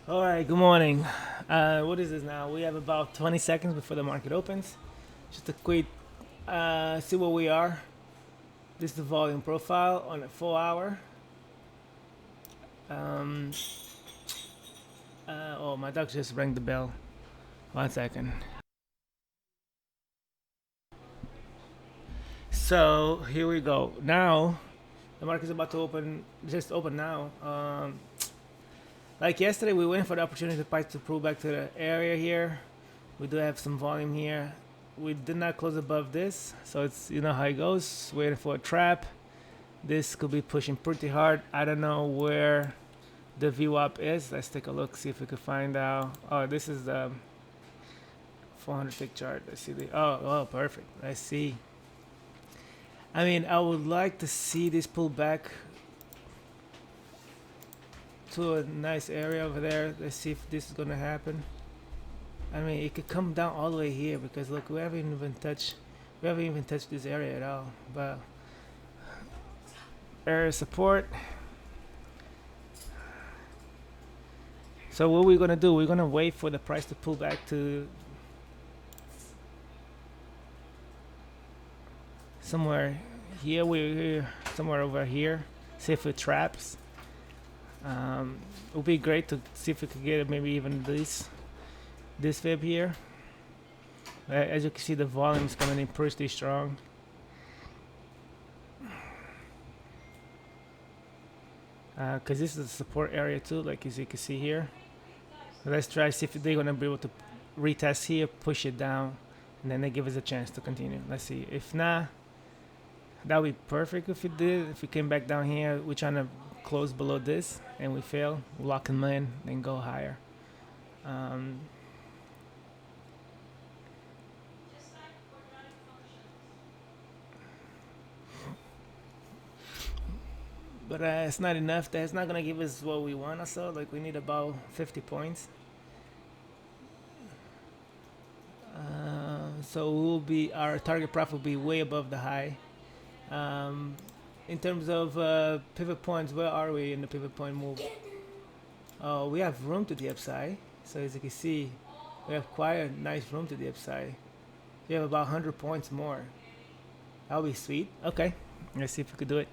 All right, good morning. What is this now? We have about 20 seconds before the market opens. Just a quick see where we are. This is the volume profile on a 4 hour. Um, oh, my dog just rang the bell. 1 second. So here we go. Now the market is about to open. Just open now. Like yesterday, we went for the opportunity to pull back to the area here. We do have some volume here. We did not close above this, so it's how it goes. Waiting for a trap. This could be pushing pretty hard. I don't know where the VWAP is. Let's take a look, see if we can find out. Oh, this is the 400 tick chart. Let's see the. Oh, perfect. Let's see. I mean, I would like to see this pull back to a nice area over there. Let's see if this is gonna happen. I mean, it could come down all the way here because look, we haven't even touched this area at all. But area support. So what we're gonna do? We're gonna wait for the price to pull back to somewhere here. We're somewhere over here. See if it traps. It would be great to see if we could get maybe even this fib here. As you can see, the volume is coming in pretty strong. Because this is a support area too, like as you can see here. Let's try to see if they're gonna be able to retest here, push it down, and then they give us a chance to continue. Let's see. If not, that would be perfect if it did. If we came back down here, we're trying to close below this, and we fail, we lock them in, then go higher. But it's not enough. That's not gonna give us what we want. Also, like we need about 50 points. So we'll be our target profit will be way above the high. Um, in terms of pivot points, where are we in the pivot point move? Oh, we have room to the upside. So as you can see, we have quite a nice room to the upside. We have about 100 points more. That'll be sweet. Okay, let's see if we could do it.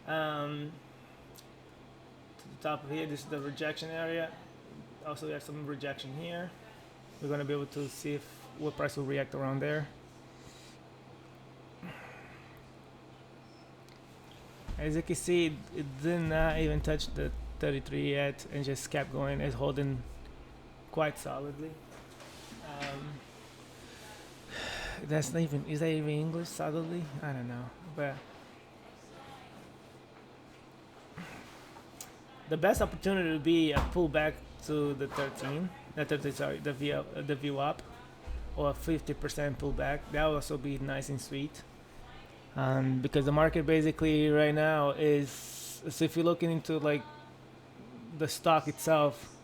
To the top of here, this is the rejection area. Also, we have some rejection here. We're gonna be able to see if what price will react around there. As you can see, it did not even touch the 33 yet, and just kept going. It's holding quite solidly. Um, that's not even. Is that even English? Solidly? I don't know, but the best opportunity would be a pullback to the 13, the 13, sorry, the VWAP, or a 50% pullback. That would also be nice and sweet. Because the market basically right now is, so if you're looking into like the stock itself,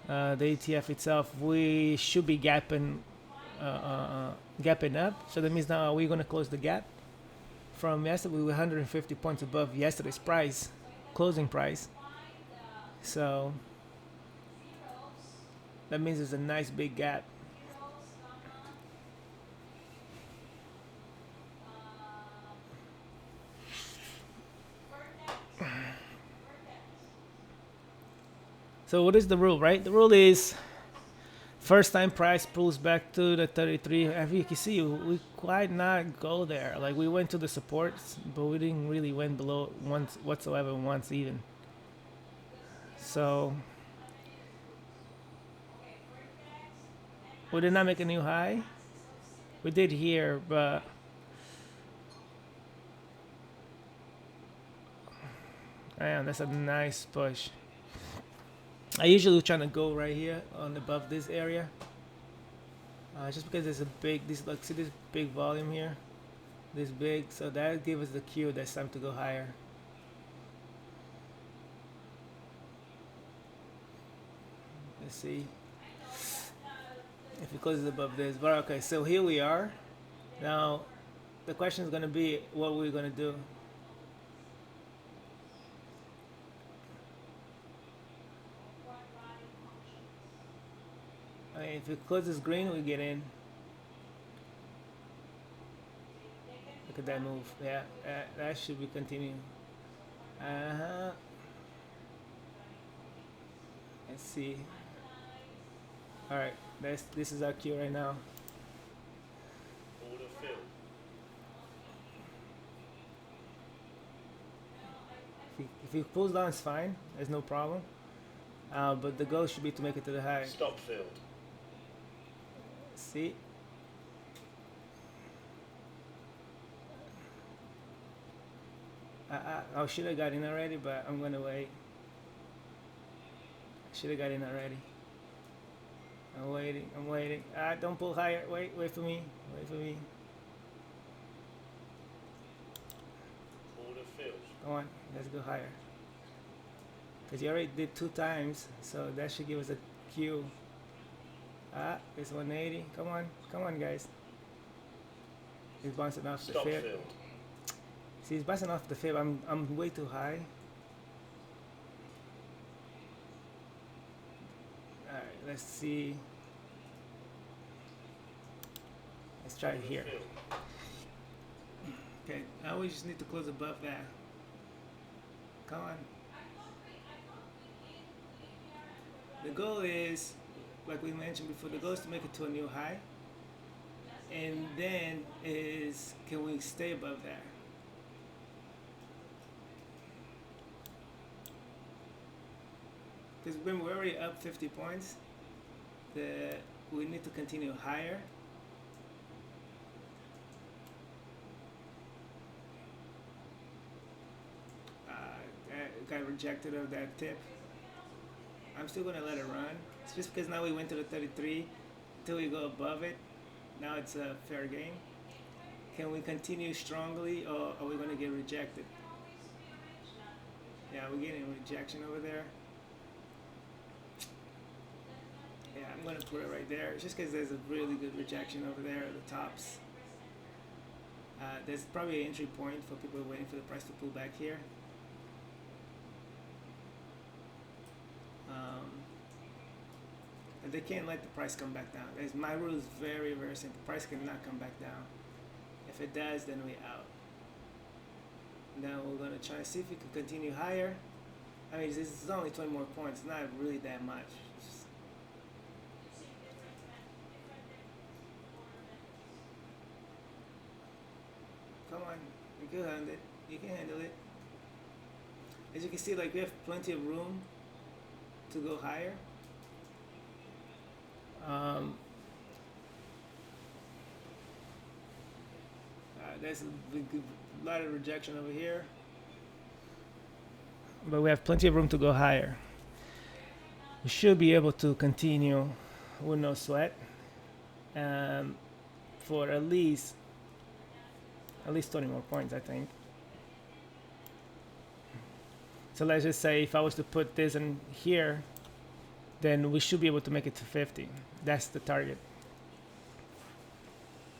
the ETF itself, we should be gapping up. So that means now we're gonna close the gap from yesterday. We were 150 points above yesterday's price, closing price. So that means there's a nice big gap. So what is the rule, right? The rule is first time price pulls back to the 33. As you can see, we quite not go there. Like we went to the supports, but we didn't really went below once whatsoever, once even. So we did not make a new high. We did here, but damn, that's a nice push. I usually try to go right here on above this area, just because there's a big this like see this big volume here, this big, so that gives us the cue that it's time to go higher. Let's see if it closes above this. But okay, so here we are. Now the question is gonna be what we're gonna do. mean, if it closes green, we get in. Look at that move. Yeah, that should be continuing. Uh-huh. Let's see. All right, this is our cue right now. Order filled. If he pulls down, it's fine. There's no problem. But the goal should be to make it to the high. Stop filled. See? I should have got in already, but I'm gonna wait. Should have got in already. I'm waiting. I'm waiting. Don't pull higher. Wait for me. Wait for me. Order filled. Come on, let's go higher. Because you already did 2 times, so that should give us a cue. It's 180. Come on, guys. He's bouncing off the Stop fib. filled. See, he's bouncing off the fib. I'm way too high. All right, let's see. Let's try it Order here. filled. Okay, now we just need to close above that. Come on. The goal is, like we mentioned before, the goal is to make it to a new high. And then is, can we stay above there? Because when we're already up 50 points, we need to continue higher. Got rejected of that tip. I'm still gonna let it run. It's just because now we went to the 33 until we go above it. Now it's a fair game. Can we continue strongly, or are we gonna get rejected? Yeah, we're getting rejection over there. Yeah, I'm gonna put it right there. It's just because there's a really good rejection over there at the tops. There's probably an entry point for people waiting for the price to pull back here. But they can't let the price come back down. My rule is very, very simple. Price cannot come back down. If it does, then we out. Now we're gonna try to see if we can continue higher. I mean, this is only 20 more points, not really that much. Come on, you can handle it. You can handle it. As you can see, like we have plenty of room to go higher. There's a lot of rejection over here, but we have plenty of room to go higher. We should be able to continue with no sweat for at least 20 more points, I think. So let's just say if I was to put this in here, then we should be able to make it to 50. That's the target.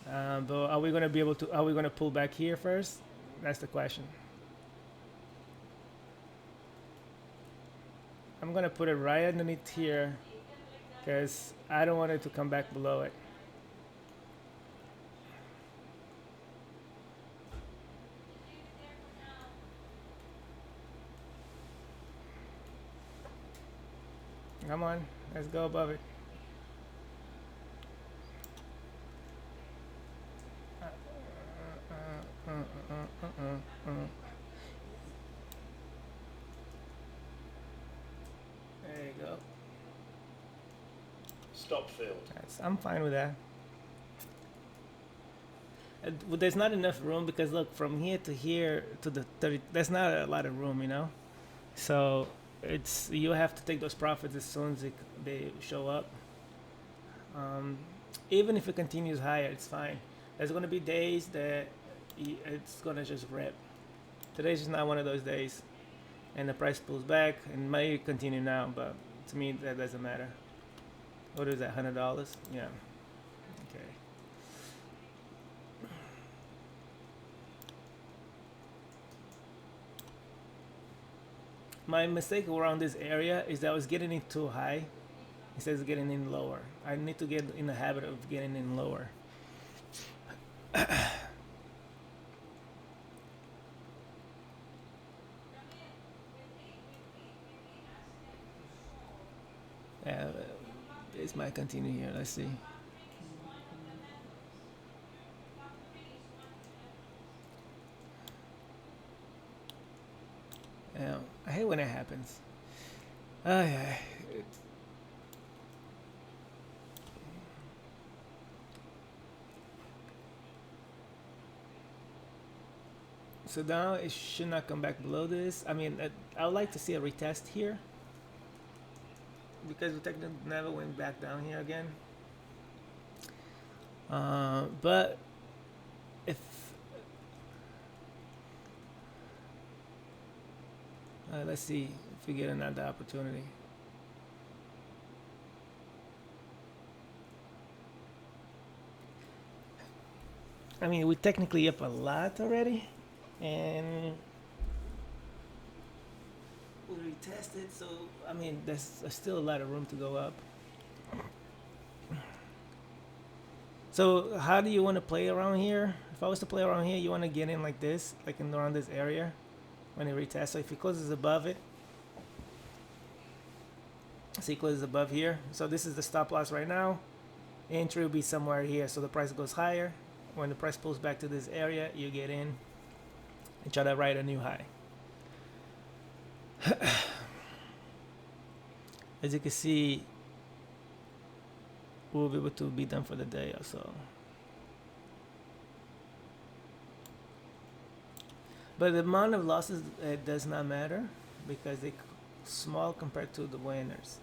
But are we going to be able to, are we going to pull back here first? That's the question. I'm going to put it right underneath here because I don't want it to come back below it. Come on, let's go above it. There you go. Stop filled. I'm fine with that. There's not enough room because look, from here to here to the 30, there's not a lot of room, you know. So it's, you have to take those profits as soon as they show up. Even if it continues higher, it's fine. There's gonna be days that it's gonna just rip. Today's just not one of those days, and the price pulls back and may continue now, but to me that doesn't matter. What is that, $100? Yeah. Okay. My mistake around this area is that I was getting it too high, instead of getting in lower. I need to get in the habit of getting in lower. Yeah, this might continue here. Let's see. Yeah, I hate when it happens. Yeah. So now it should not come back below this. I mean, I would like to see a retest here because we technically never went back down here again. But if let's see if we get another opportunity. I mean, we're technically up a lot already, and we retested. So I mean, there's still a lot of room to go up. So how do you want to play around here? If I was to play around here, you want to get in like this, like in around this area when it retests. So if it closes above it, see, it closes above here. So this is the stop loss right now. Entry will be somewhere here. So the price goes higher. When the price pulls back to this area, you get in and try to write a new high. As you can see, we'll be able to be done for the day or so. But the amount of losses does not matter because they're small compared to the winners.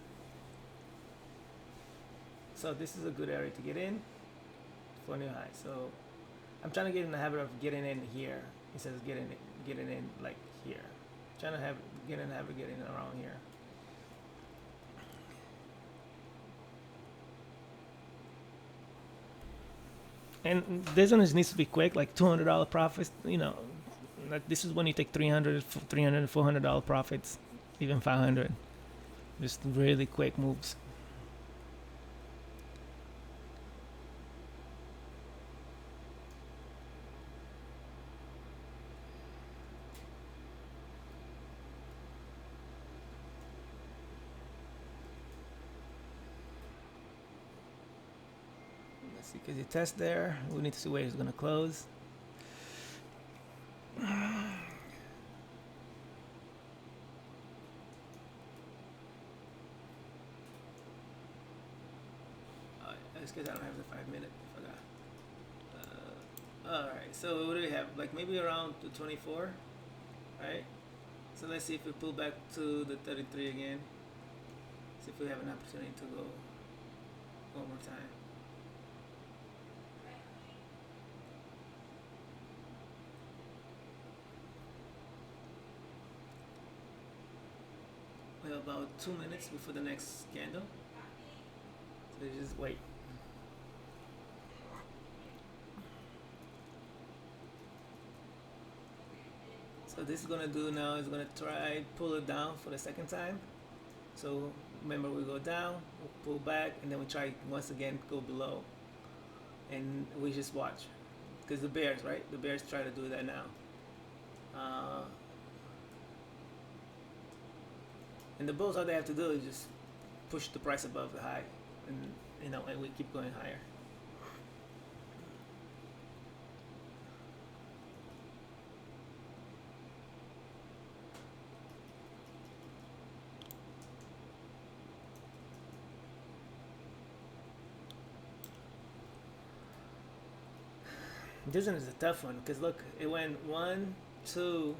So this is a good area to get in for a new high. So I'm trying to get in the habit of getting in here instead of getting in like here. Trying to get in the habit of getting around here. And this one needs to be quick, like $200 profits. You know, like this is when you take $300, $400 profits, even 500. Just really quick moves. Because you test there, we need to see where it's going to close. That's because I don't have the 5 minute. I forgot. Alright, so what do we have? Like maybe around the 24, right? So let's see if we pull back to the 33 again. See if we have an opportunity to go one more time. We have about 2 minutes before the next candle. So you just wait. So this is gonna do now is gonna try pull it down for the second time. So remember, we go down, we pull back, and then we try once again go below, and we just watch because the bears, right? The bears try to do that now. And the bulls, all they have to do is just push the price above the high, and and we keep going higher. This one is a tough one because look, it went 1, 2.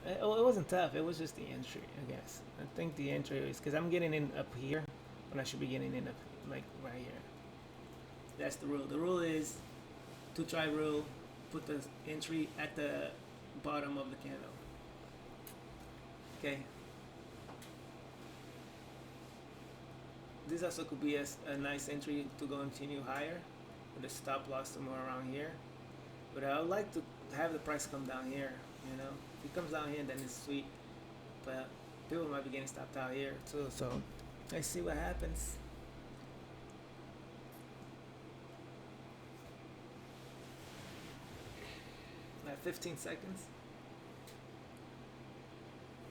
It wasn't tough. It was just the entry, I guess. I think the entry is because I'm getting in up here, when I should be getting in up like right here. That's the rule. The rule is 2-try rule. Put the entry at the bottom of the candle. Okay. This also could be a nice entry to go continue higher with a stop loss somewhere around here. But I would like to have the price come down here, If it comes down here, then it's sweet. But people might be getting stopped out here too, so Let's see what happens. Like 15 seconds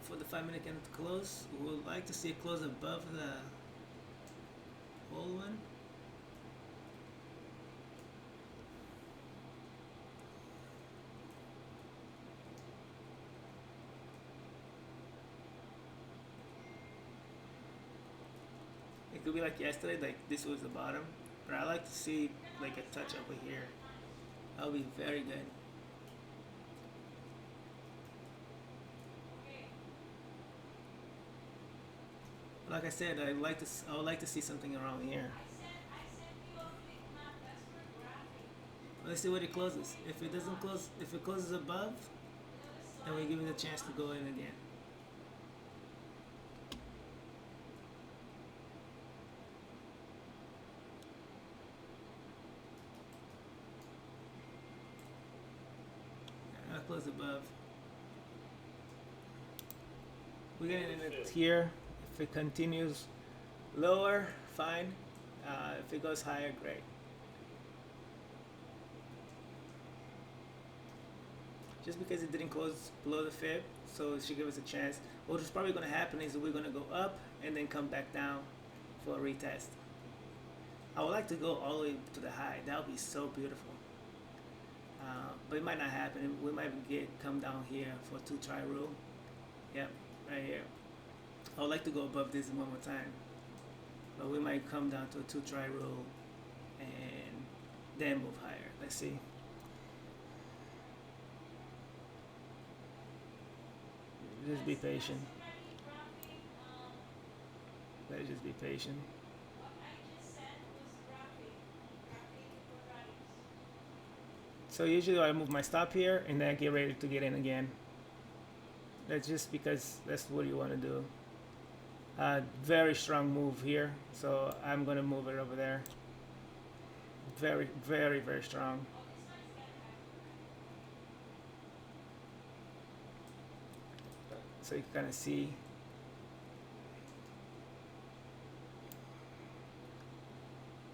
for the 5-minute candle to close. We would like to see it close above the whole one. It could be like yesterday, like this was the bottom, but I like to see like a touch over here. That'll be very good. Like I said, I would like to see something around here. Let's see what it closes. If it doesn't close, if it closes above, then we give it a chance to go in again. I'll close above. We're getting it here. If it continues lower, fine. If it goes higher, great. Just because it didn't close below the fib, so it should give us a chance. What's probably going to happen is we're going to go up and then come back down for a retest. I would like to go all the way to the high. That would be so beautiful. But it might not happen. We might come down here for a 2-try rule. Yep, right here. I would like to go above this one more time, but we might come down to a 2-try rule and then move higher. Let's see. Just be patient. Let's just be patient. So usually I move my stop here and then I get ready to get in again. That's just because that's what you want to do. Very strong move here, so I'm gonna move it over there. Very, very, very strong. So you can kind of see.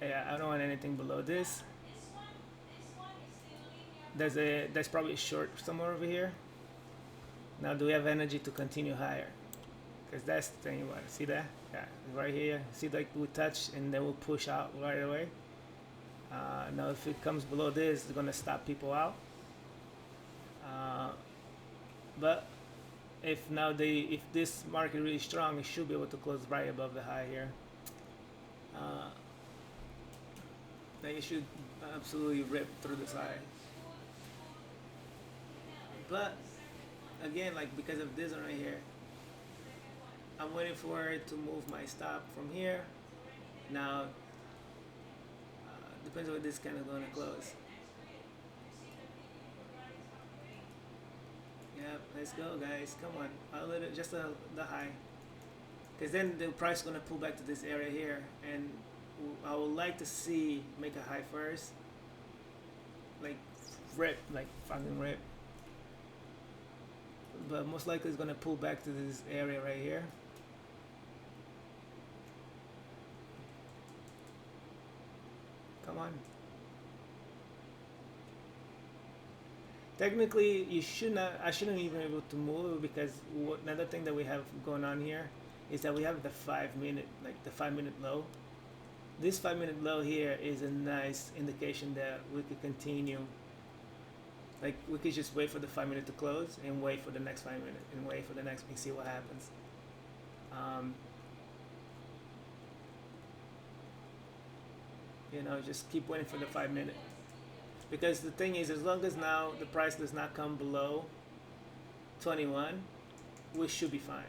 Yeah, I don't want anything below this. There's probably a short somewhere over here. Now, do we have energy to continue higher? Because that's the thing you want to see that. Yeah, right here. See, like we touch and then we'll push out right away. Now, if it comes below this, it's gonna stop people out. But if this market really strong, it should be able to close right above the high here. Then you should absolutely rip through this high. But again, like because of this one right here, I'm waiting for it to move my stop from here. Now, depends on what this kind of going to close. Yep, let's go, guys. Come on, a little, just the high, because then the price is going to pull back to this area here, and I would like to see make a high first, like rip, like fucking rip. But most likely it's going to pull back to this area right here. Come on. Technically, you should not. I shouldn't even be able to move because another thing that we have going on here is that we have the 5-minute, like the 5-minute low. This 5-minute low here is a nice indication that we could continue. Like we could just wait for the 5-minute to close and wait for the next 5-minute and wait for the next and see what happens. You know, just keep waiting for the 5-minute. Because the thing is, as long as now the price does not come below 21, we should be fine.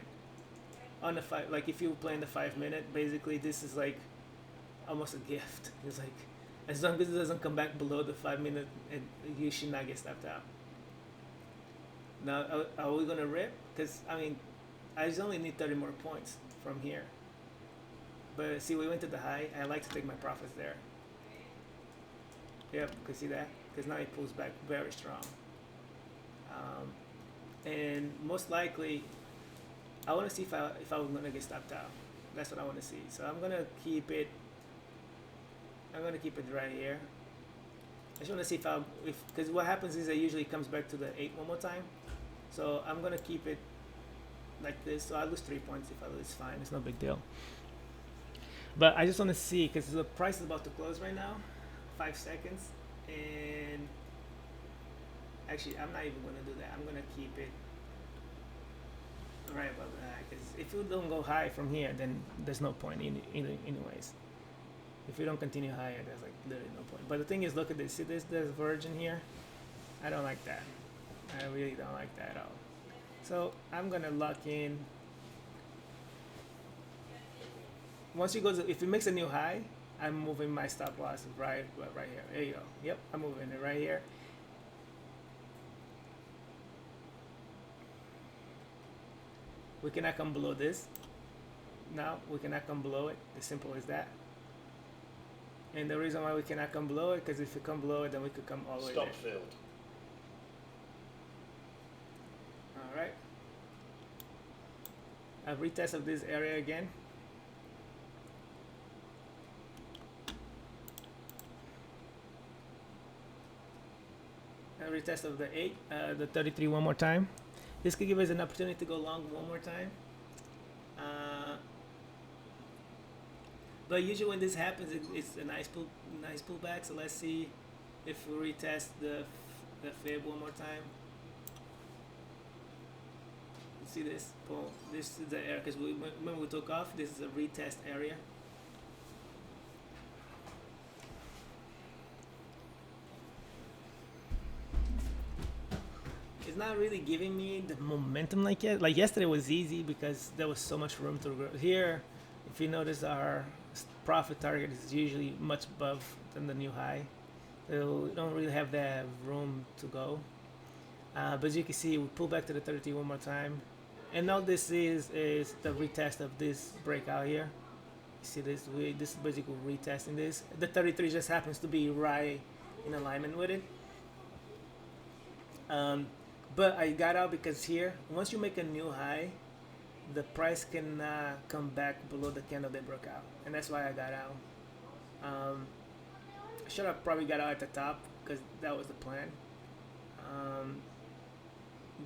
On the like if you play in the 5-minute, basically this is like almost a gift. It's like as long as it doesn't come back below the 5-minute, you should not get stopped out. Now, are we gonna rip? Because I mean, I just only need 30 more points from here. But see, we went to the high. I like to take my profits there. Yep, you can see that? Because now it pulls back very strong. And most likely, I want to see if I was going to get stopped out. That's what I want to see. So I'm gonna keep it. I'm gonna keep it right here. I just want to see if because what happens is it usually comes back to the 8 one more time. So I'm gonna keep it like this. So I lose 3 points. If I lose, it's fine. It's no big deal. But I just want to see because the price is about to close right now. 5 seconds, and actually I'm not even gonna do that. I'm gonna keep it right above that because if you don't go high from here, then there's no point anyways. If you don't continue higher, there's like literally no point. But the thing is, look at this. See this? There's virgin here. I don't like that. I really don't like that at all. So I'm gonna lock in. Once you go, if it makes a new high, I'm moving my stop loss right here. There you go. Yep, I'm moving it right here. We cannot come below this. Now we cannot come below it. As simple as that. And the reason why we cannot come below it, because if we come below it, then we could come all the way there. Stop filled. All right. A retest of this area again. A retest of the 8, the 33 one more time. This could give us an opportunity to go long one more time. But usually when this happens, it's a nice pullback. So let's see if we retest the fib one more time. See this? Boom. This is the area because when we took off, this is a retest area. It's not really giving me the momentum like yet. Like yesterday was easy because there was so much room to grow. Here, if you notice, our profit target is usually much above than the new high. So we don't really have that room to go. But as you can see, we pull back to the 33 one more time. And all this is the retest of this breakout here. You see this? This is basically retesting this. The 33 just happens to be right in alignment with it. But I got out because here, once you make a new high, the price can come back below the candle they broke out, and that's why I got out. I should have probably got out at the top because that was the plan.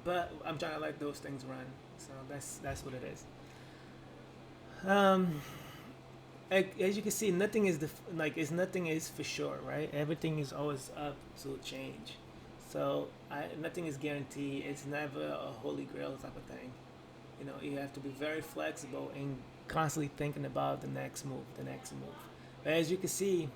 But I'm trying to let those things run, so that's what it is. As you can see, nothing is nothing is for sure, right? Everything is always up to change. So nothing is guaranteed. It's never a holy grail type of thing. You know, you have to be very flexible and constantly thinking about the next move. But as you can see,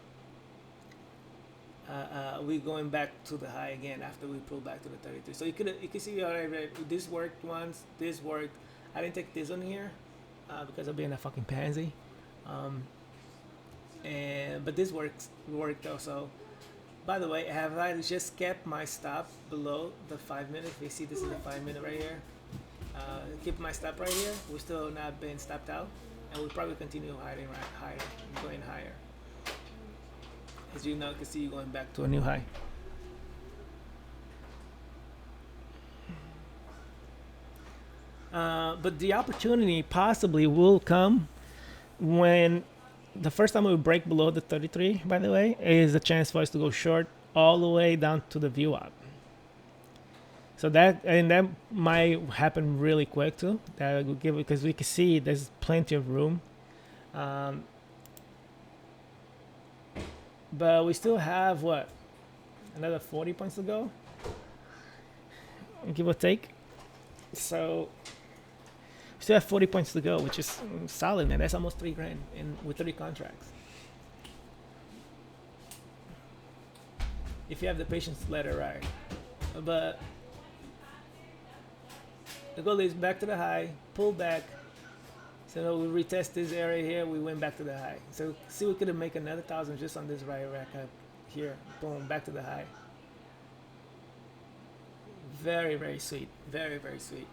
we're going back to the high again after we pull back to the 33. So you can see already this worked once. This worked. I didn't take this one here because I'm being a fucking pansy. But this worked also. By the way, have I just kept my stop below the 5 minute? If you see, this is the 5 minute right here. Keep my stop right here. We're still not been stopped out, and we'll probably continue going higher. As you now can see, going back to a new high. But the opportunity possibly will come when the first time we break below the 33, by the way, is a chance for us to go short all the way down to the VWAP. So that might happen really quick too. That will give, because we can see there's plenty of room. But we still have what, another 40 points to go, give or take. So we still have 40 points to go, which is solid, man. That's almost $3,000 with 30 contracts. If you have the patience to let it ride. But the goal is back to the high, pull back. So we retest this area here, we went back to the high. So see, we could have made another 1,000 just on this right rack up here. Boom, back to the high. Very, very sweet. Very, very sweet.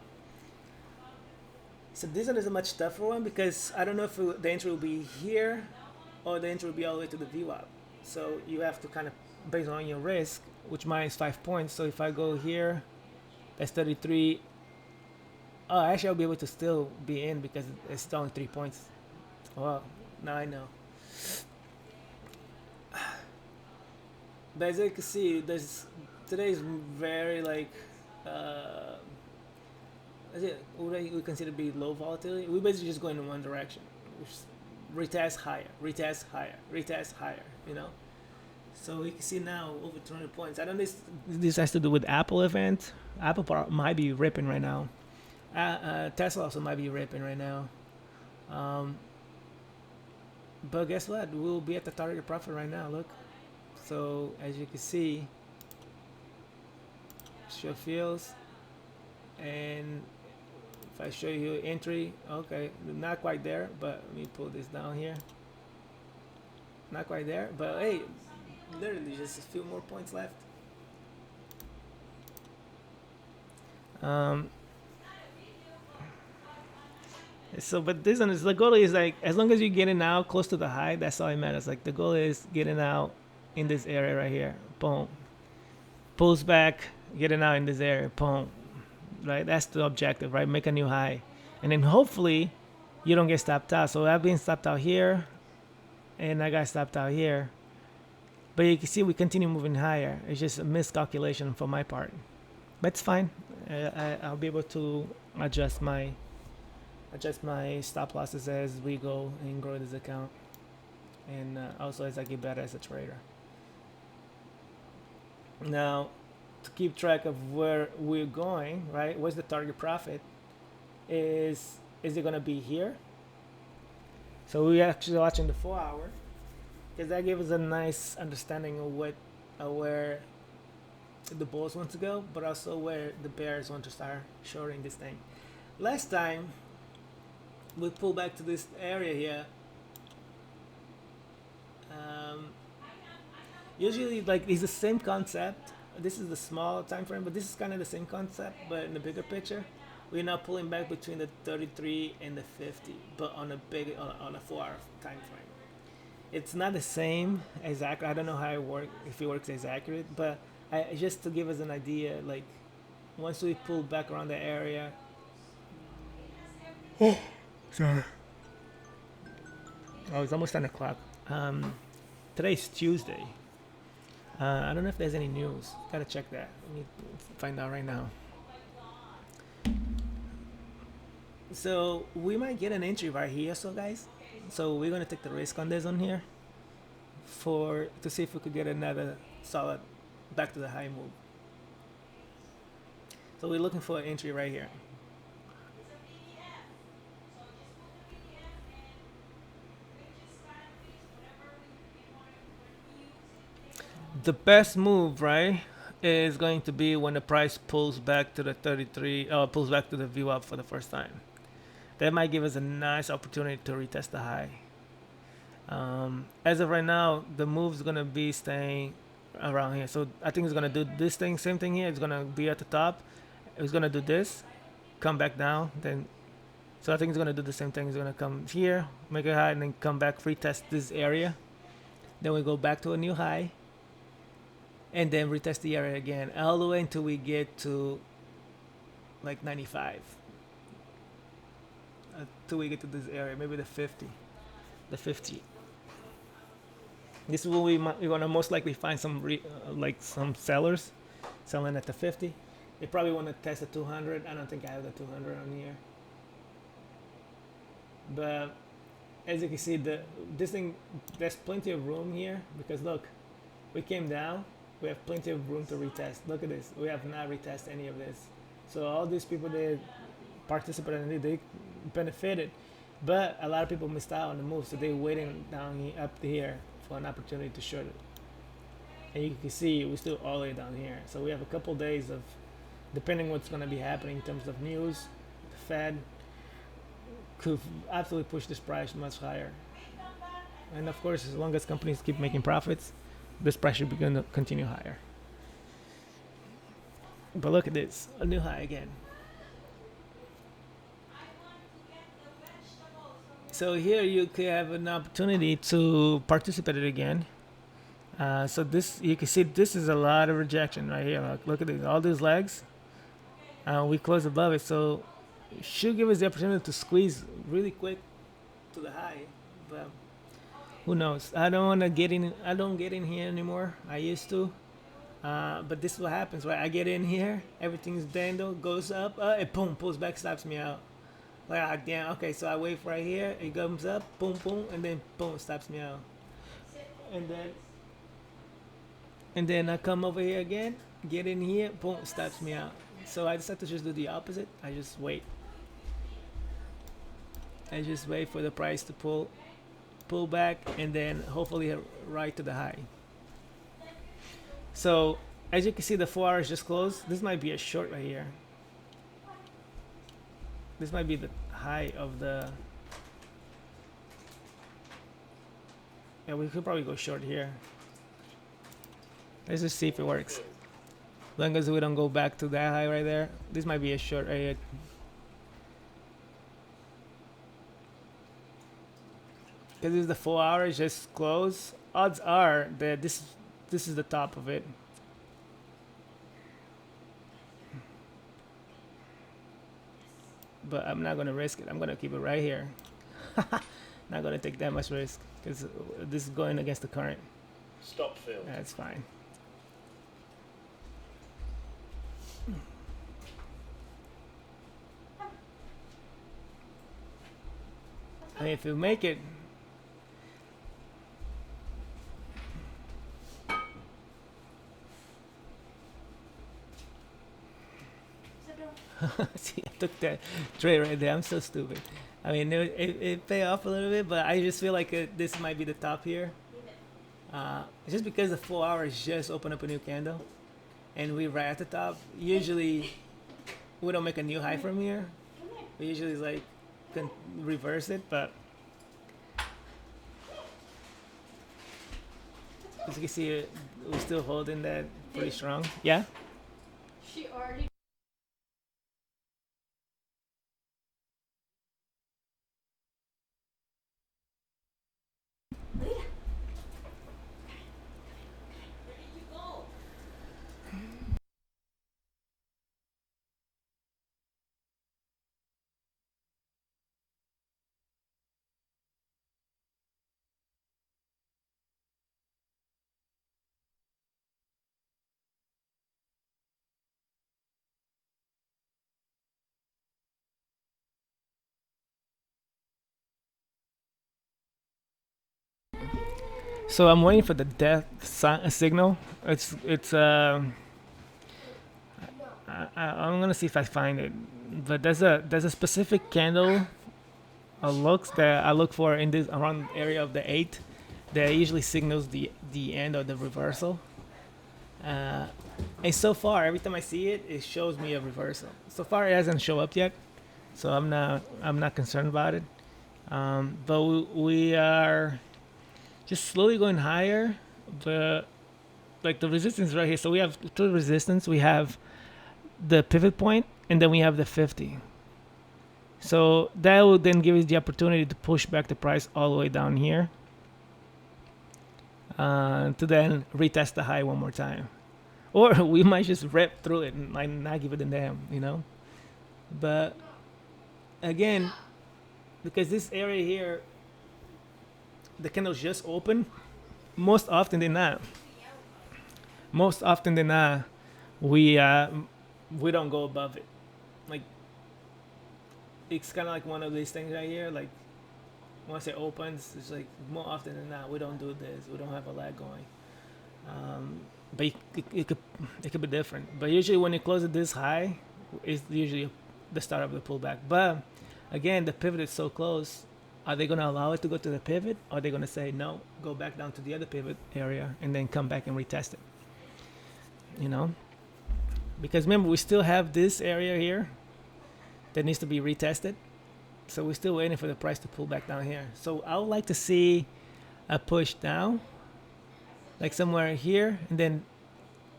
So this one is a much tougher one because I don't know if the entry will be here or the entry will be all the way to the VWAP. So you have to kind of, based on your risk, which mine is 5 points. So if I go here, that's 33. Oh, actually I'll be able to still be in because it's only 3 points. Well, now I know. But as you can see, there's today's very like uh, is it what we consider to be low volatility. We basically just going in one direction. We just retest higher, retest higher, retest higher. You know. So we can see now over 200 points. I don't know this has to do with Apple event. Might be ripping right now. Tesla also might be ripping right now. Um, but guess what? We'll be at the target profit right now. Look. So as you can see, show fields, and if I show you entry, okay, not quite there, but let me pull this down here. Not quite there, but hey, literally just a few more points left. Um, so, but this one is the goal is like as long as you're getting out close to the high, that's all it matters. Like the goal is getting out in this area right here. Boom. Pulls back, getting out in this area. Boom. Right? That's the objective, right? Make a new high. And then hopefully you don't get stopped out. So I've been stopped out here and I got stopped out here. But you can see we continue moving higher. It's just a miscalculation for my part. But it's fine. I'll be able to adjust my stop losses as we go and grow this account. And also as I get better as a trader. Now, to keep track of where we're going, right? Where's the target profit? Is it gonna be here? So we're actually watching the 4 hour, because that gives us a nice understanding of where the bulls want to go, but also where the bears want to start shorting this thing. Last time we pull back to this area here. Usually, like it's the same concept. This is the small time frame, but this is kind of the same concept, but in the bigger picture. We're now pulling back between the 33 and the 50, but on a 4 hour time frame. It's not the same exactly. I don't know how it works, if it works as accurate, but just to give us an idea, like once we pull back around the area. Oh, sorry. Oh, it's almost 10 o'clock. Today's Tuesday. I don't know if there's any news. Gotta check that. Let me find out right now. So we might get an entry right here, so guys. So we're gonna take the risk on this one here, to see if we could get another solid back to the high move. So we're looking for an entry right here. The best move, right, is going to be when the price pulls back to the 33, pulls back to the view up for the first time. That might give us a nice opportunity to retest the high. As of right now, the move's gonna be staying around here. So I think it's gonna do this thing, same thing here. It's gonna be at the top. It's gonna do this, come back down, then. So I think it's gonna do the same thing. It's gonna come here, make a high, and then come back, retest this area. Then we go back to a new high, and then retest the area again, all the way until we get to like 95. Till we get to this area, maybe the 50. The 50. This is where we're gonna most likely find some like some sellers selling at the 50. They probably want to test the 200. I don't think I have the 200 on here. But as you can see, this thing, there's plenty of room here, because look, we came down. We have plenty of room to retest. Look at this. We have not retested any of this. So all these people that participated in it, they benefited. But a lot of people missed out on the move, so they're waiting down here, up here for an opportunity to short it. And you can see we're still all the way down here. So we have a couple days of, depending what's going to be happening in terms of news, the Fed could absolutely push this price much higher. And of course, as long as companies keep making profits, this price should be going to continue higher. But look at this, a new high again. So here you could have an opportunity to participate it again. So this, you can see this is a lot of rejection right here. Look at this, all these legs. We close above it, so it should give us the opportunity to squeeze really quick to the high but who knows? I don't want to get in. I don't get in here anymore. I used to. But this is what happens, right? I get in here, everything's dandled, goes up, and boom, pulls back, stops me out. Like, ah, damn, okay, so I wait right here, it comes up, boom, boom, and then boom, stops me out. And then I come over here again, get in here, boom, stops me out. So I decided to just do the opposite. I just wait. I just wait for the price to pull back, and then hopefully right to the high. So as you can see, the 4 hours just closed. This might be a short right here. This might be the high of the. Yeah, we could probably go short here. Let's just see if it works. As long as we don't go back to that high right there. This might be a short right here. Because if the 4 hours just close, odds are that this is the top of it. But I'm not gonna risk it. I'm gonna keep it right here. Not gonna take that much risk because this is going against the current. Stop field. That's fine. I mean, if you make it. See, I took that trade right there. I'm so stupid. I mean, it paid off a little bit, but I just feel like this might be the top here. Just because the 4 hours just opened up a new candle, and we're right at the top. Usually, we don't make a new high from here. We usually like can reverse it, but as you can see, we're still holding that pretty strong. Yeah. She already. So I'm waiting for the death signal. I'm gonna see if I find it. But there's a specific candle looks that I look for in this around area of the 8 that usually signals the end of the reversal. And so far, every time I see it, it shows me a reversal. So far, it hasn't shown up yet, so I'm not concerned about it. But we are just slowly going higher. But like the resistance right here, so we have two resistance. We have the pivot point, and then we have the 50. So that will then give us the opportunity to push back the price all the way down here, to then retest the high one more time. Or we might just rip through it and might not give it a damn, you know? But again, because this area here, the candles just open, most often than not, we don't go above it. Like, it's kind of like one of these things right here. Like, once it opens, it's like more often than not, we don't do this. We don't have a lag going. But it could be different. But usually when it closes this high, it's usually the start of the pullback. But again, the pivot is so close. Are they going to allow it to go to the pivot? Or are they going to say, no, go back down to the other pivot area and then come back and retest it? You know? Because remember, we still have this area here that needs to be retested. So we're still waiting for the price to pull back down here. So I would like to see a push down, like somewhere here, and then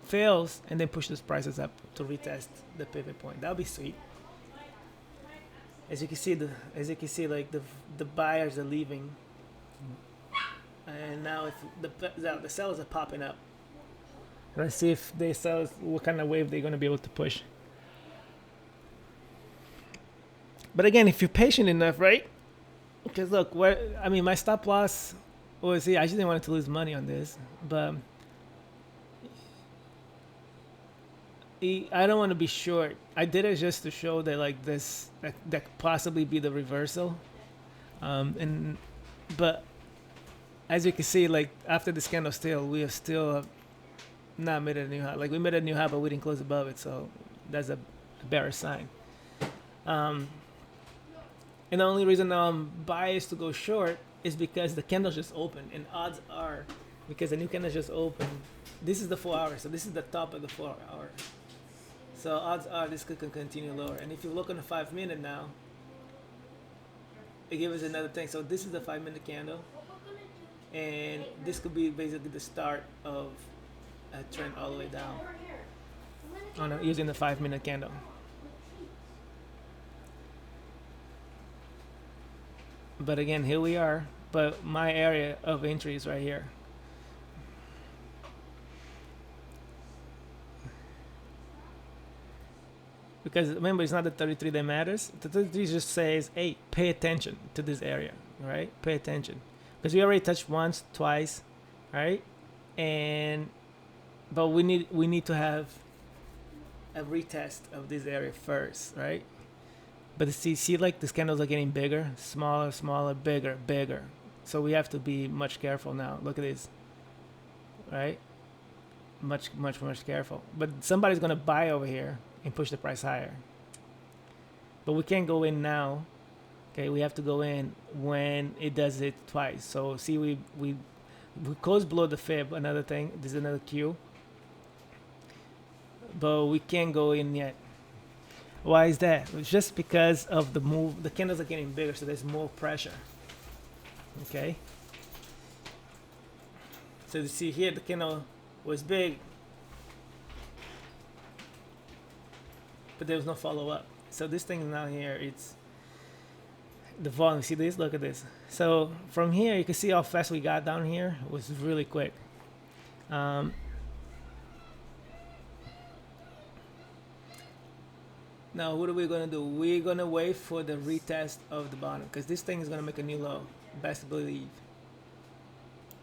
fails, and then push those prices up to retest the pivot point. That would be sweet. As you can see, like the buyers are leaving, and now if the sellers are popping up. Let's see if they sell, what kind of wave they're going to be able to push. But again, if you're patient enough, right, Because look, what I mean, my stop loss was here. I just didn't want to lose money on this, but I don't want to be short. I did it just to show that like this that could possibly be the reversal, and but as you can see, like after this candle, still we have still not made a new high. Like we made a new high, but we didn't close above it, so that's a bearish sign. And the only reason I'm biased to go short is because the candle just opened, and odds are, because the new candle just opened, this is the 4 hour, so this is the top of the 4 hour. So odds are this could continue lower. And if you look on the 5 minute now, it gives us another thing. So this is the 5 minute candle, and this could be basically the start of a trend all the way down using the 5 minute candle. But again, here we are. But my area of entry is right here. Because remember, it's not the 33 that matters. The 33 just says, hey, pay attention to this area, right? Pay attention. Because we already touched once, twice, right? But we need to have a retest of this area first, right? But see, like these candles are getting bigger, smaller, smaller, bigger, bigger. So we have to be much careful now. Look at this, right? Much careful. But somebody's gonna buy over here and push the price higher. But we can't go in now. Okay, we have to go in when it does it twice. So see, we close below the fib. Another thing. This is another cue. But we can't go in yet. Why is that? It's just because of the move. The candles are getting bigger, so there's more pressure. Okay. So you see here, the candle was big, but there was no follow up. So this thing now here, it's the volume. See this? Look at this. So from here, you can see how fast we got down here. It was really quick. Now, what are we gonna do? We're gonna wait for the retest of the bottom because this thing is gonna make a new low. Best believe.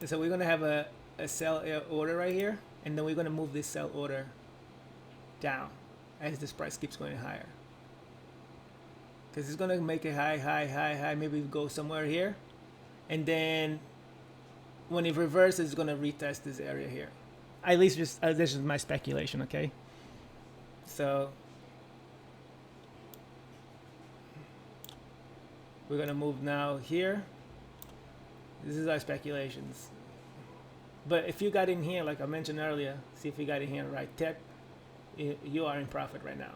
So we're gonna have a sell order right here, and then we're gonna move this sell order down as this price keeps going higher. Because it's gonna make a high. Maybe go somewhere here, and then when it reverses, it's gonna retest this area here. At least this is my speculation. Okay. So we're gonna move now here. This is our speculations. But if you got in here, like I mentioned earlier, see if you got in here right tip, you are in profit right now.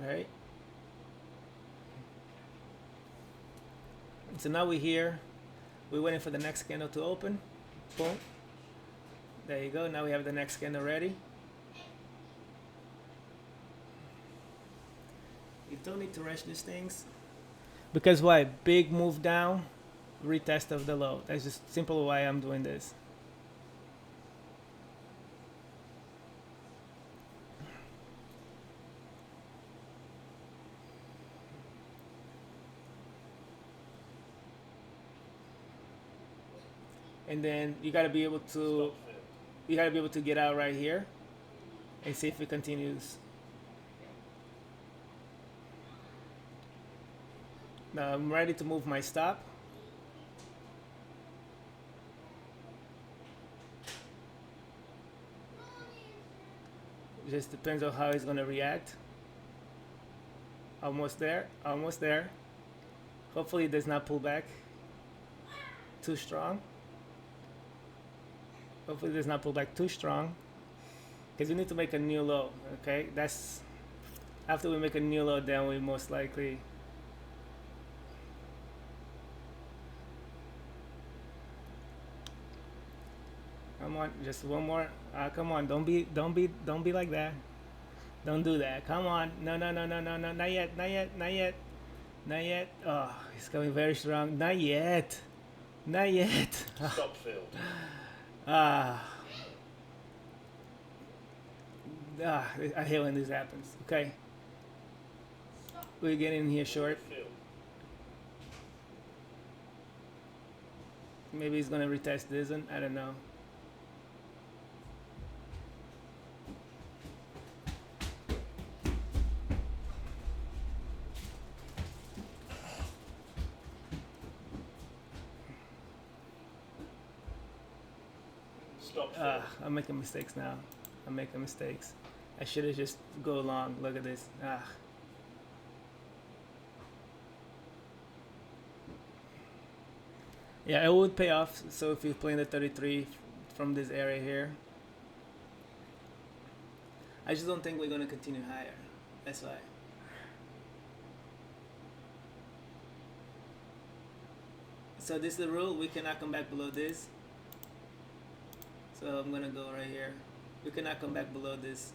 Right? So now we're here. We're waiting for the next candle to open. Boom. There you go. Now we have the next candle ready. You don't need to rush these things. Because why? Big move down, retest of the low. That's just simple why I'm doing this. And then you gotta be able to get out right here and see if it continues. Now I'm ready to move my stop. It just depends on how it's gonna react. Almost there, almost there. Hopefully it does not pull back too strong. Hopefully it does not pull back too strong. Because we need to make a new low, okay? That's after we make a new low, then we most likely come on, just one more. Come on, don't be like that. Don't do that. Come on, no, not yet. Oh, it's coming very strong. Not yet. Stop filled. I hate when this happens. Okay, we're getting here short. Field. Maybe he's gonna retest this one. I don't know. Stop field. I'm making mistakes now. I'm making mistakes. I should have just go long. Look at this. Yeah, it would pay off. So if you're playing the 33 from this area here, I just don't think we're gonna continue higher. That's why. So this is the rule. We cannot come back below this. So I'm gonna go right here. We cannot come back below this.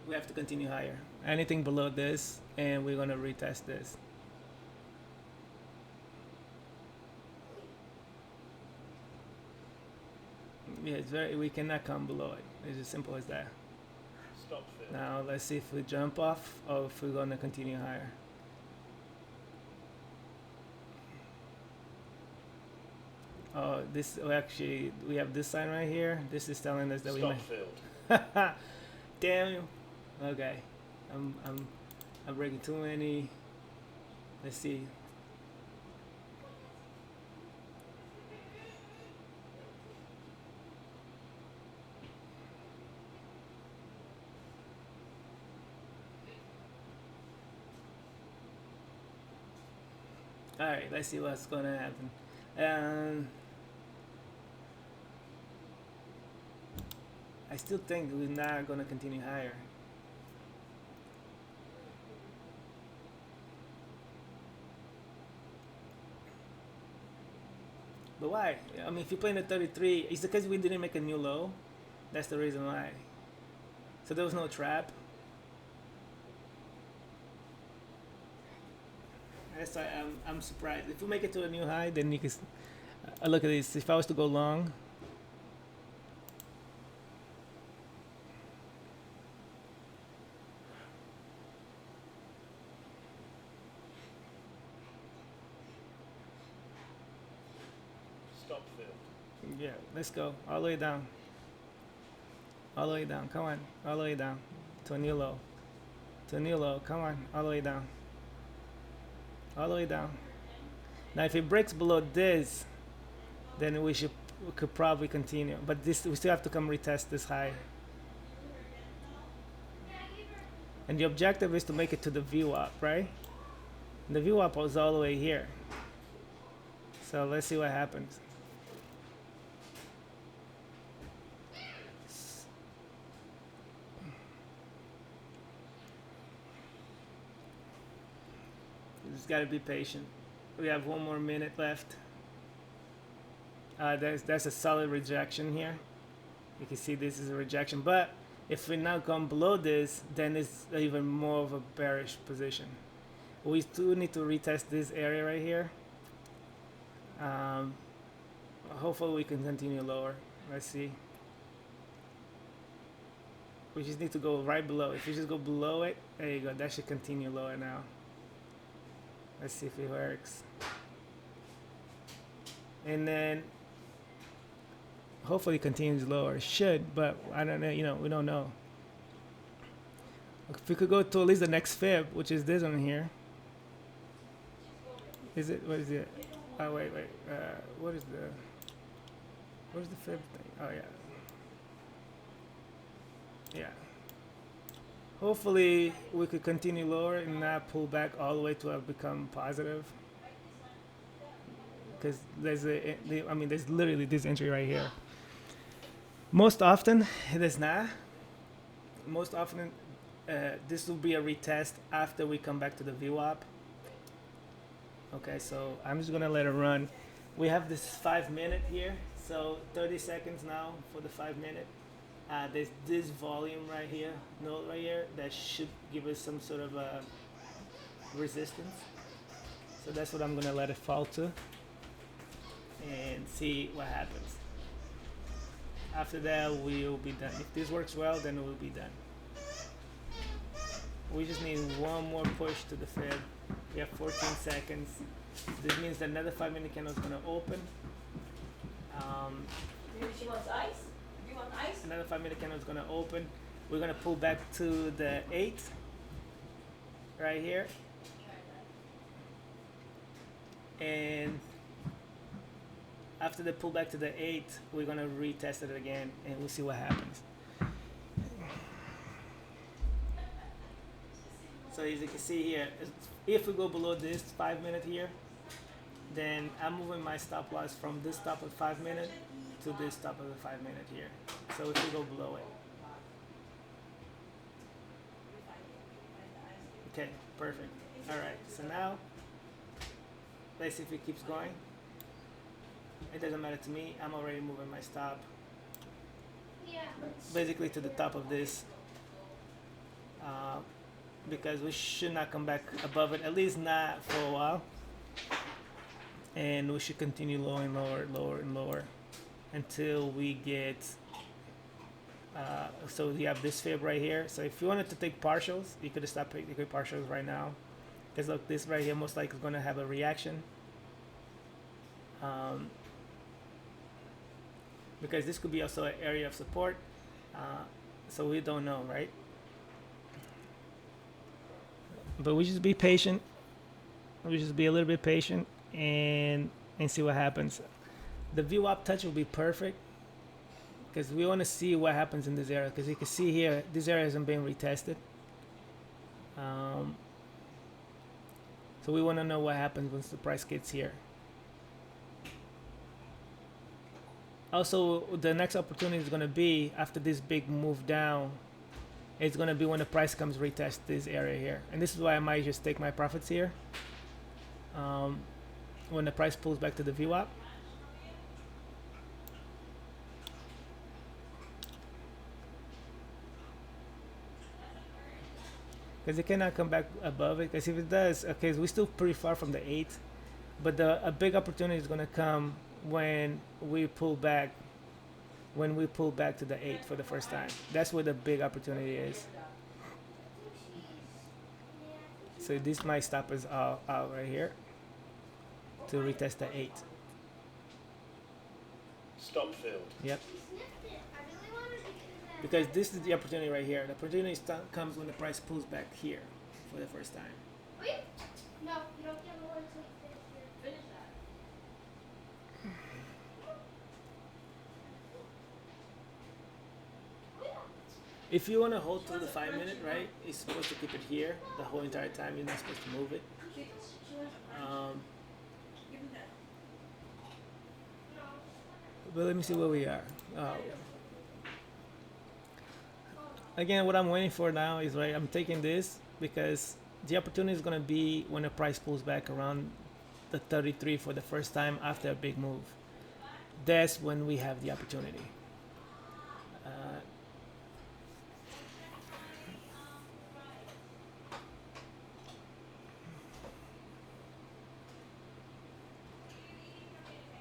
We have to continue higher. Anything below this, and we're gonna retest this. Yeah, it's very. We cannot come below it. It's as simple as that. Stop field. Now let's see if we jump off or if we're gonna continue higher. Oh, this actually we have this sign right here. This is telling us that we Stop may. field. Damn you. Okay. I'm breaking too many. Let's see. All right, let's see what's gonna happen. I still think we're not gonna continue higher. But why? I mean, if you're playing a 33, it's because we didn't make a new low. That's the reason why. So there was no trap. That's why I'm surprised. If we make it to a new high, then you can. Look at this. If I was to go long, Stop field. yeah, let's go all the way down. All the way down. Come on, all the way down to a new low. To a new low. Come on, all the way down. All the way down. Now, if it breaks below this, then we could probably continue. But this we still have to come retest this high. And the objective is to make it to the VWAP, right? And the VWAP was all the way here. So let's see what happens. You just gotta be patient. We have 1 more minute left. That's a solid rejection here. You can see this is a rejection, but if we now come below this, then it's even more of a bearish position. We still need to retest this area right here. Hopefully we can continue lower. Let's see. We just need to go right below. If you just go below it, there you go. That should continue lower now. Let's see if it works. And then hopefully it continues lower. It should, but I don't know, we don't know. If we could go to at least the next fib, which is this one here. Is it, what is it? Oh, wait. Where's the fib thing? Oh, yeah. Yeah. Hopefully we could continue lower and not pull back all the way to have become positive. Because there's there's literally this entry right here. Most often it is not. Most often this will be a retest after we come back to the VWAP. Okay, so I'm just gonna let it run. We have this 5 minute here, so 30 seconds now for the 5 minute. There's this volume right here, node right here, that should give us some sort of resistance. So that's what I'm gonna let it fall to. and see what happens. After that, we'll be done. If this works well, then we'll be done. We just need one more push to the fib. We have 14 seconds. This means that another 5-minute candle is going to open. She wants ice? You want ice? Another 5-minute candle is going to open. We're going to pull back to the 8 right here. And after the pull back to the 8, we're going to retest it again and we'll see what happens. So as you can see here, if we go below this 5-minute here, then I'm moving my stop loss from this stop of 5-minute to this stop of the 5-minute here. So if we go below it. Okay, perfect. All right, so now let's see if it keeps going. It doesn't matter to me. I'm already moving my stop basically to the top of this because we should not come back above it, at least not for a while. And we should continue lower and lower, lower and lower until we get so we have this fib right here. So if you wanted to take partials, you could stop taking partials right now, because look, this right here most likely is going to have a reaction, because this could be also an area of support, so we don't know, right? But we just be patient. We just be a little bit patient and see what happens. The VWAP touch will be perfect because we want to see what happens in this area, because you can see here this area isn't being retested. So we want to know what happens once the price gets here. Also, the next opportunity is going to be after this big move down. It's going to be when the price comes retest this area here. And this is why I might just take my profits here. When the price pulls back to the VWAP. Because it cannot come back above it. Because if it does, okay, so we're still pretty far from the 8. But a big opportunity is going to come when we pull back. When we pull back to the 8 for the first time. That's where the big opportunity is. So this my stop is out right here to retest the 8. Stop filled. Yep. Because this is the opportunity right here. The opportunity comes when the price pulls back here for the first time. Wait. No, you don't get more until you finish that. If you want to hold to the 5-minute, right, you're supposed to keep it here the whole entire time. You're not supposed to move it. But let me see where we are. Again, what I'm waiting for now is, right, I'm taking this because the opportunity is going to be when the price pulls back around the 33 for the first time after a big move. That's when we have the opportunity.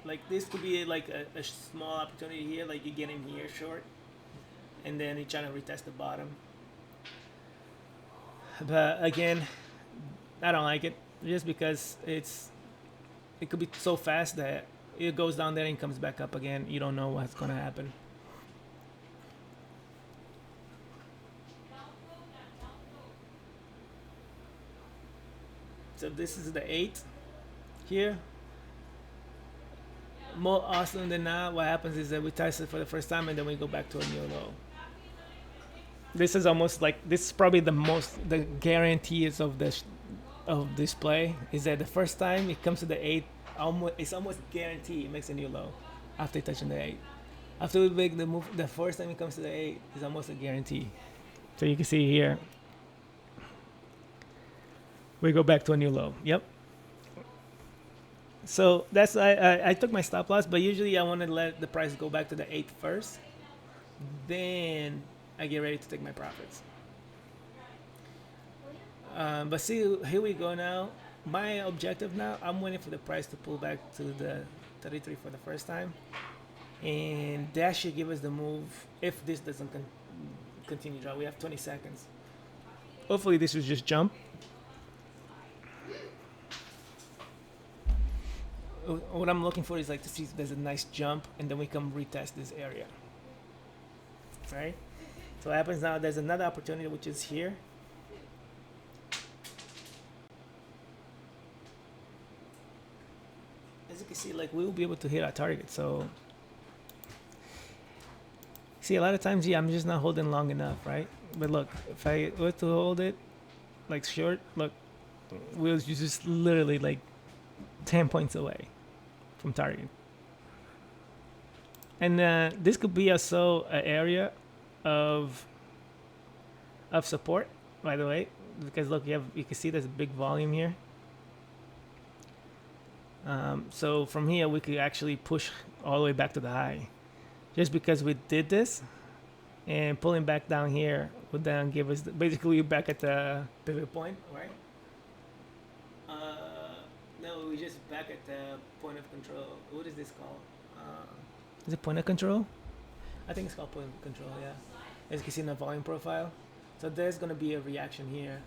Like this could be like a small opportunity here, like you get in here short and then you're trying to retest the bottom. But again, I don't like it just because it could be so fast that it goes down there and comes back up again. You don't know what's going to happen. So this is the 8 here. More often than not, what happens is that we test it for the first time and then we go back to a new low. This is almost like, this is probably the guarantees of this play is that the first time it comes to the 8, it's almost guaranteed it makes a new low after touching the 8. After we make the move, the first time it comes to the 8 is almost a guarantee. So you can see here, we go back to a new low. Yep. So that's I took my stop loss, but usually I want to let the price go back to the 8 first, then I get ready to take my profits. But see, here we go now. My objective now, I'm waiting for the price to pull back to 33 for the first time, and that should give us the move if this doesn't continue drop. We have 20 seconds. Hopefully this will just jump. What I'm looking for is like to see if there's a nice jump, and then we can retest this area. Right? So what happens now, there's another opportunity which is here. As you can see, like we will be able to hit our target. So see, a lot of times, yeah, I'm just not holding long enough, right? But look, if I were to hold it like short, look, we'll just literally like 10 points away from target. And this could be also an area of support, by the way, because look, you can see there's a big volume here. So from here we could actually push all the way back to the high, just because we did this, and pulling back down here would then give us basically back at the pivot point, right? No, we just back at the point of control. What is this called? Is it point of control? I think it's called point of control, yeah. As you can see in the volume profile. So there's going to be a reaction here.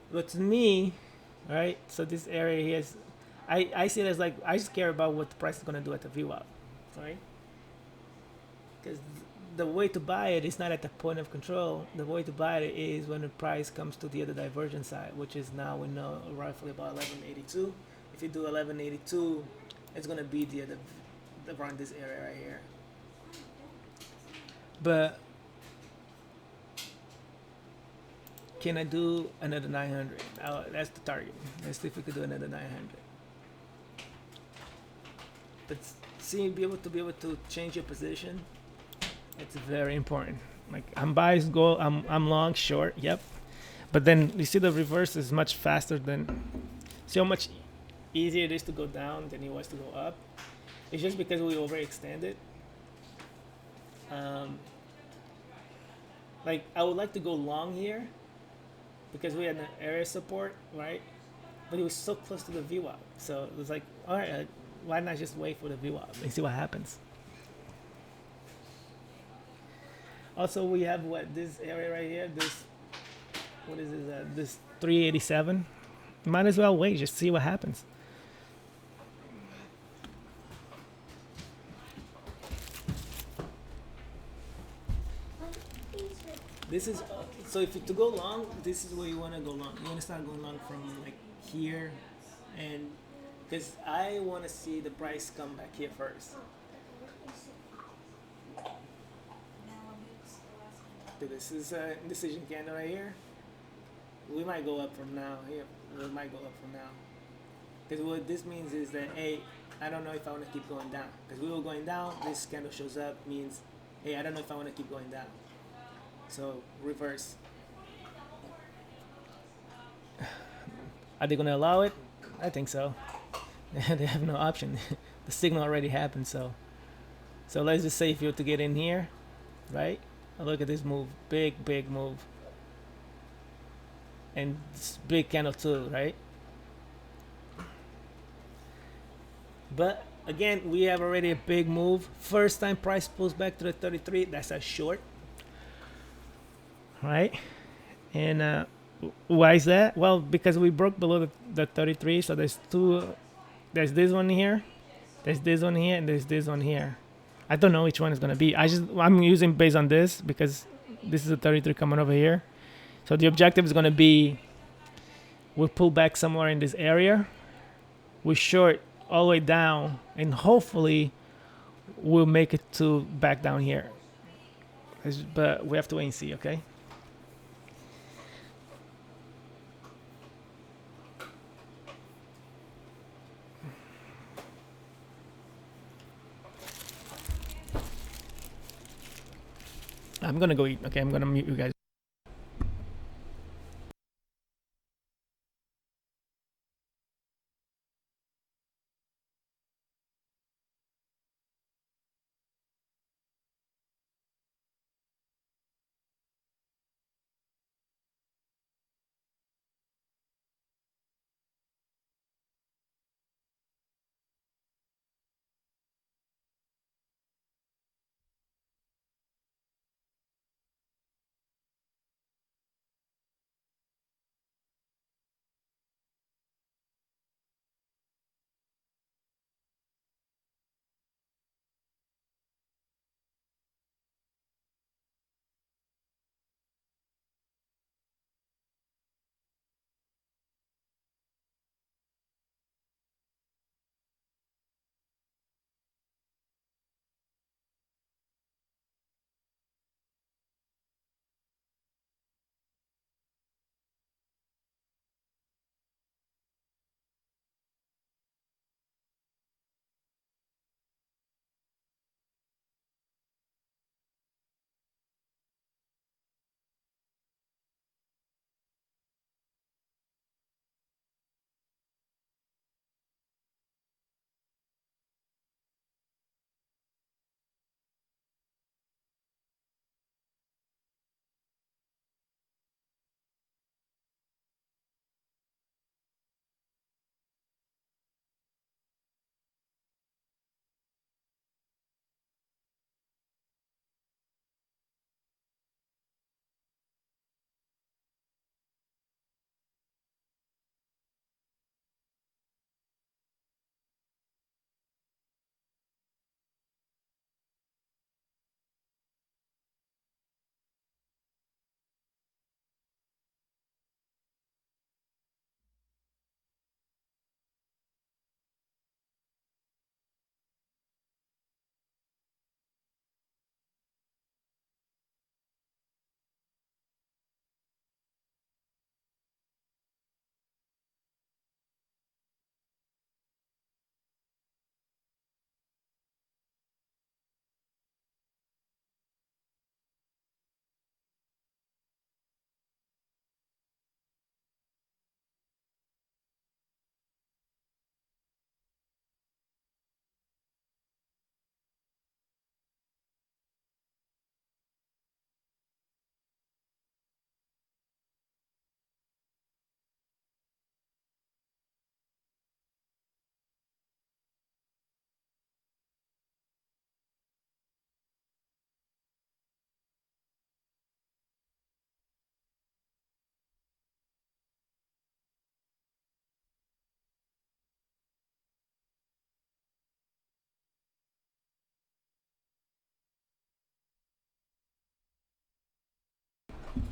But to me, right, so this area here is, I see it as like, I just care about what the price is going to do at the VWAP, right? Because the way to buy it is not at the point of control. The way to buy it is when the price comes to the other divergence side, which is now we know roughly about 1182. If you do 1182, it's going to be around this area right here. But can I do another 900? That's the target. Let's see if we could do another 900. But seeing be able to change your position, it's very important. Like I'm biased, goal, I'm long, short, yep. But then you see the reverse is much faster than, see how much easier it is to go down than it was to go up. It's just because we overextended. Like I would like to go long here because we had an area support, right? But it was so close to the VWAP. So it was like, all right, why not just wait for the VWAP and see what happens? Also, we have this area right here, what is this, this 387. Might as well wait, just see what happens. This is, so if you to go long, this is where you want to go long. You want to start going long from like here, and because I want to see the price come back here first. This is a indecision candle right here. We might go up from now. Here, we might go up from now. Because what this means is that, hey, I don't know if I want to keep going down. Because we were going down, this candle shows up, means, hey, I don't know if I want to keep going down. So, reverse. Are they going to allow it? I think so. They have no option. The signal already happened, so. So let's just say if you were to get in here, right? Look at this move, big move. And this big candle too, right? But again, we have already a big move. First time price pulls back to the 33, that's a short. Right? And why is that? Well, because we broke below the 33, so there's this one here, there's this one here, and there's this one here. I don't know which one is gonna be. I'm using based on this because this is a 33 coming over here. So the objective is gonna be we'll pull back somewhere in this area. We short all the way down, and hopefully we'll make it to back down here. But we have to wait and see, okay? I'm gonna go eat. Okay, I'm gonna mute you guys.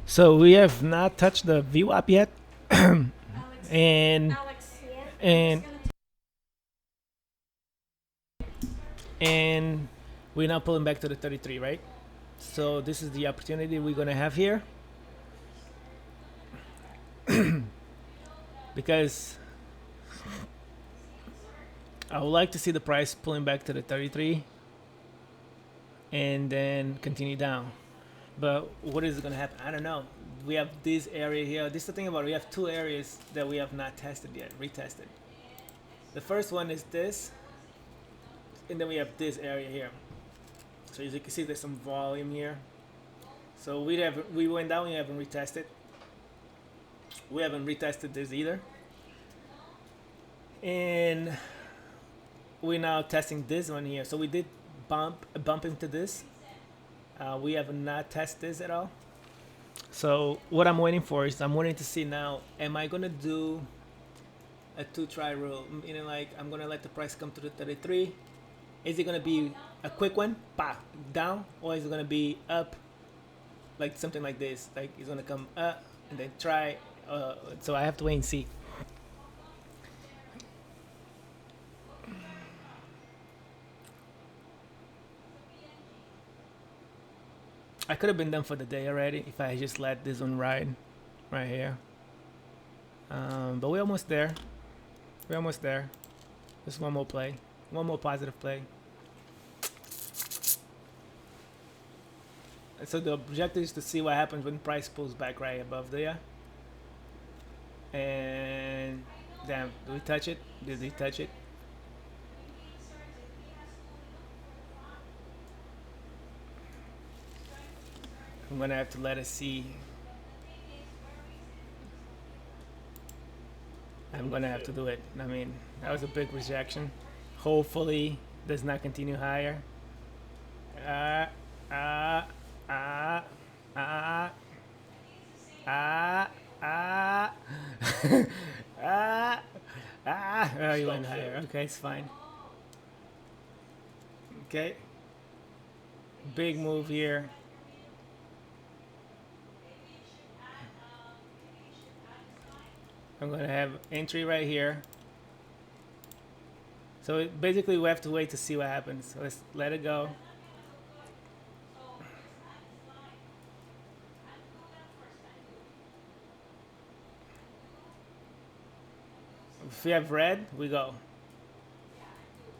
So we have not touched the VWAP yet, and and and we're now pulling back to the 33, right? So this is the opportunity we're gonna have here, because I would like to see the price pulling back to the 33 and then continue down. But what is going to happen? I don't know. We have this area here. This is the thing about it. We have two areas that we have not tested yet, retested. The first one is this, and then we have this area here. So as you can see, there's some volume here. So we went down. We haven't retested. We haven't retested this either, and we're now testing this one here. So we did bump into this. We have not tested this at all. So what I'm waiting for is I'm waiting to see now, am I gonna do a 2-try rule? Meaning like I'm gonna let the price come to the 33. Is it gonna be a quick one, pop, down, or is it gonna be up, like something like this? Like it's gonna come up and then try. So I have to wait and see. I could have been done for the day already if I just let this one ride right here. But we're almost there. We're almost there. Just one more play. One more positive play. So the objective is to see what happens when price pulls back right above there. And damn, do we touch it? Did we touch it? I'm gonna have to let it see. I'm gonna have to do it. I mean, that was a big rejection. Hopefully, does not continue higher. Ah, ah, ah, ah, ah, ah, ah, ah. Oh, you went higher. Okay, it's fine. Okay. Big move here. I'm gonna have entry right here. So basically we have to wait to see what happens. So let's let it go. If we have red, we go.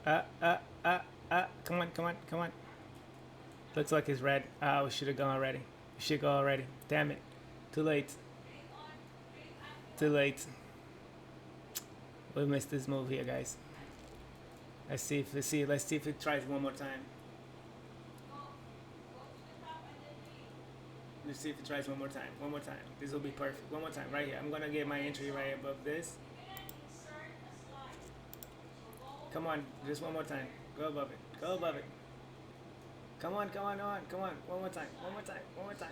Come on, come on, come on. Looks like it's red. We should have gone already. We should go already. Damn it. Too late. Too late. We missed this move here, guys. Let's see if it tries one more time. Let's see if it tries one more time. One more time. This will be perfect. One more time, right here. I'm gonna get my entry right above this. Come on, just one more time. Go above it. Go above it. Come on, come on, come on, come on. One more time. One more time. One more time.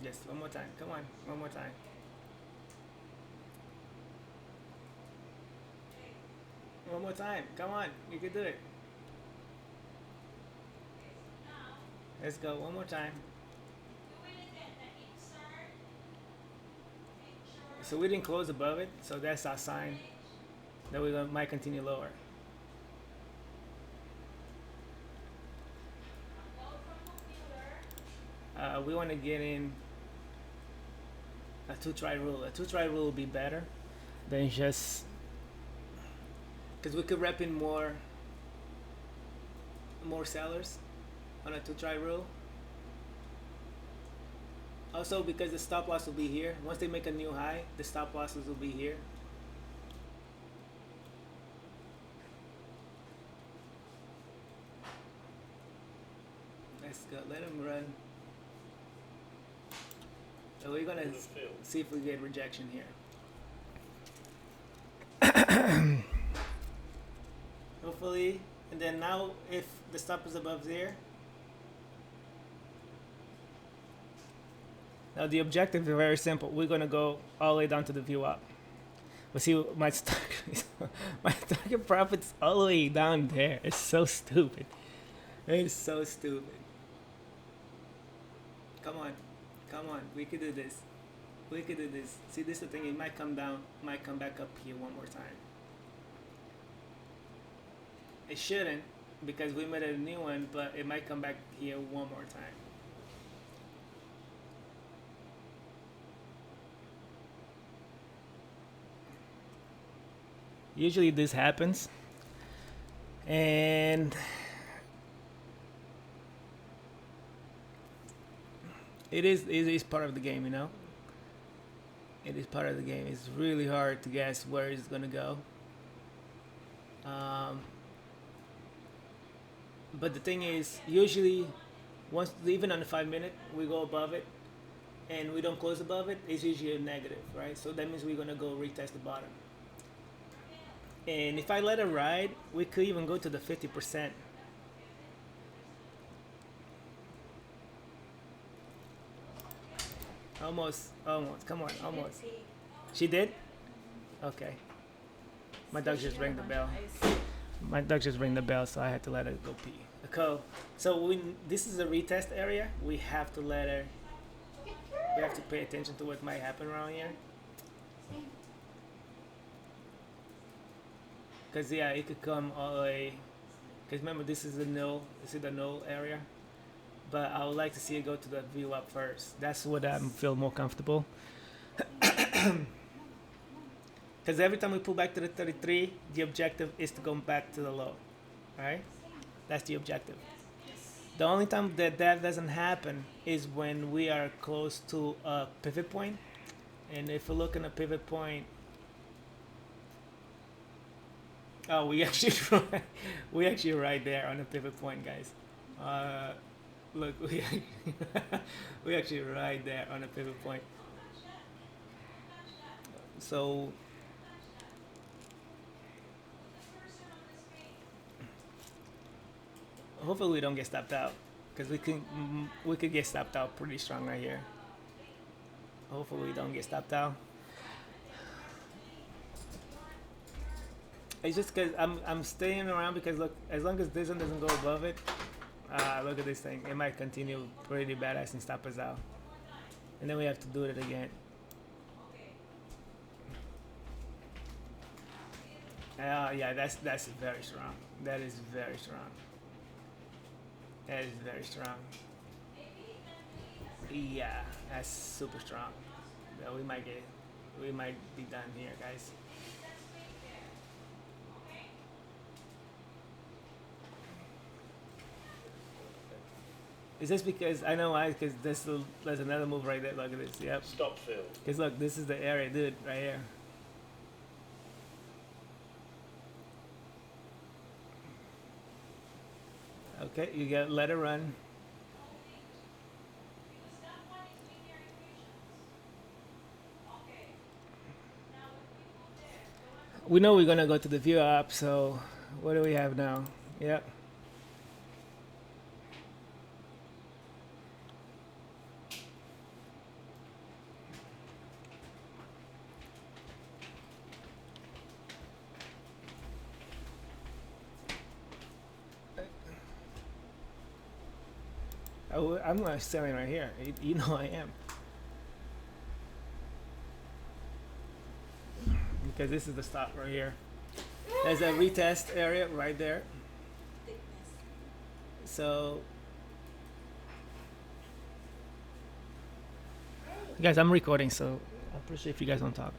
Yes, one more time. Come on, one more time. One more time. Come on, you can do it. Let's go. One more time. So we didn't close above it, so that's our sign that we might continue lower. We want to get in a 2-try rule. A 2-try rule will be better than just, because we could rep in more sellers on a 2-try rule. Also, because the stop loss will be here. Once they make a new high, the stop losses will be here. Let's go. Let them run. So we're gonna see if we get rejection here. Hopefully, and then now if the stop is above there. Now the objective is very simple. We're gonna go all the way down to the view up. But see, my target profit's all the way down there. It's so stupid. It's so stupid. Come on. Come on. We could do this. We could do this. See, this is the thing. It might come down, might come back up here one more time. It shouldn't because we made a new one, but it might come back here one more time. Usually this happens, and it is part of the game, you know. It is part of the game. It's really hard to guess where it's gonna go. But the thing is, usually, once even on the 5 minute, we go above it, and we don't close above it. It's usually a negative, right? So that means we're gonna go retest the bottom. And if I let it ride, we could even go to the 50%. Almost. Come on, almost. She did? Okay. My dog just rang the bell. My dog just rang the bell, so I had to let her go pee. So when this is a retest area, we have to let her. We have to pay attention to what might happen around here. Cause yeah, it could come all the way. Cause remember, this is the null. This is the null area. But I would like to see it go to the view up first. That's what I feel more comfortable. Because every time we pull back to the 33, the objective is to go back to the low, right? That's the objective. The only time that doesn't happen is when we are close to a pivot point. And if we look in a pivot point, oh, we actually right there on the pivot point, guys. Look, we actually right there on the pivot point. So hopefully we don't get stopped out, because we could get stopped out pretty strong right here. Hopefully we don't get stopped out. It's just because I'm staying around because look, as long as this one doesn't go above it, look at this thing. It might continue pretty badass and stop us out, and then we have to do it again. Yeah, that's very strong. That is very strong. That is very strong. Yeah, that's super strong. Yeah, we might be done here, guys. Is this because I know why? Because there's another move right there. Look at this. Yep. Stop field. Because look, this is the area, dude, right here. Okay, you got let it run. We know we're gonna go to the view up. So what do we have now? Yep. I'm not selling right here. You know I am. Because this is the stop right here. There's a retest area right there. So, guys, I'm recording, so I appreciate if you guys don't talk.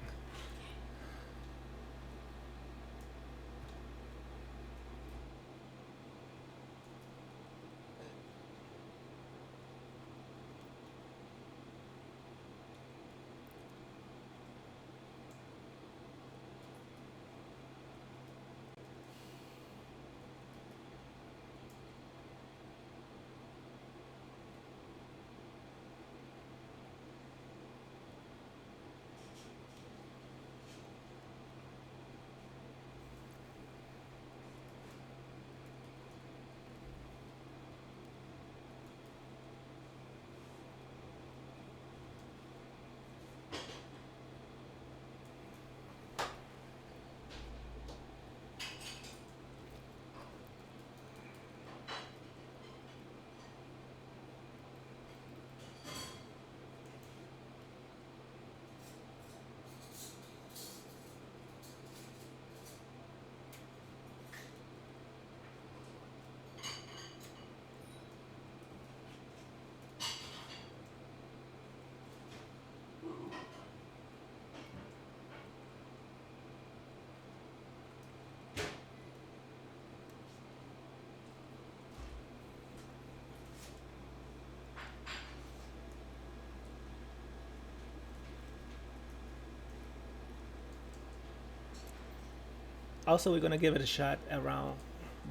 Also, we're gonna give it a shot around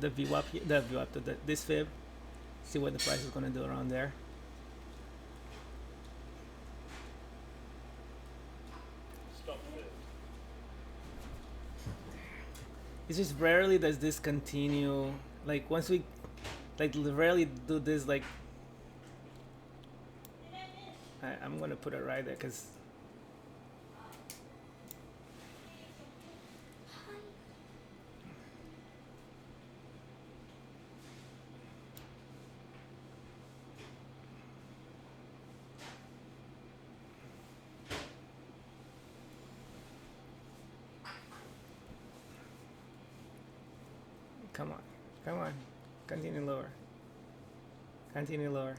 the VWAP, the VWAP, this fib. See what the price is gonna do around there. Stop field. It's just rarely does this continue. Like once we, like rarely do this. Like I'm gonna put it right there because come on, come on, continue lower, continue lower.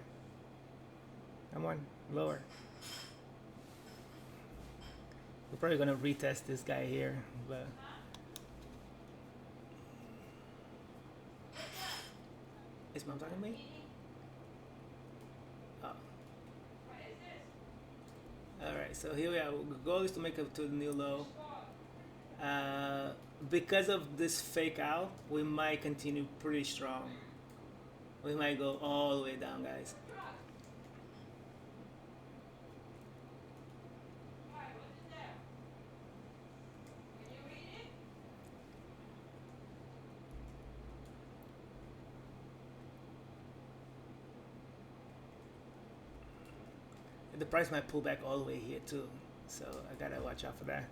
Come on, lower. We're probably gonna retest this guy here, but is mom talking to me? Oh. Alright, so here we are. The goal is to make it to the new low. Because of this fake out, we might continue pretty strong. We might go all the way down, guys. The price might pull back all the way here too, so I gotta watch out for that.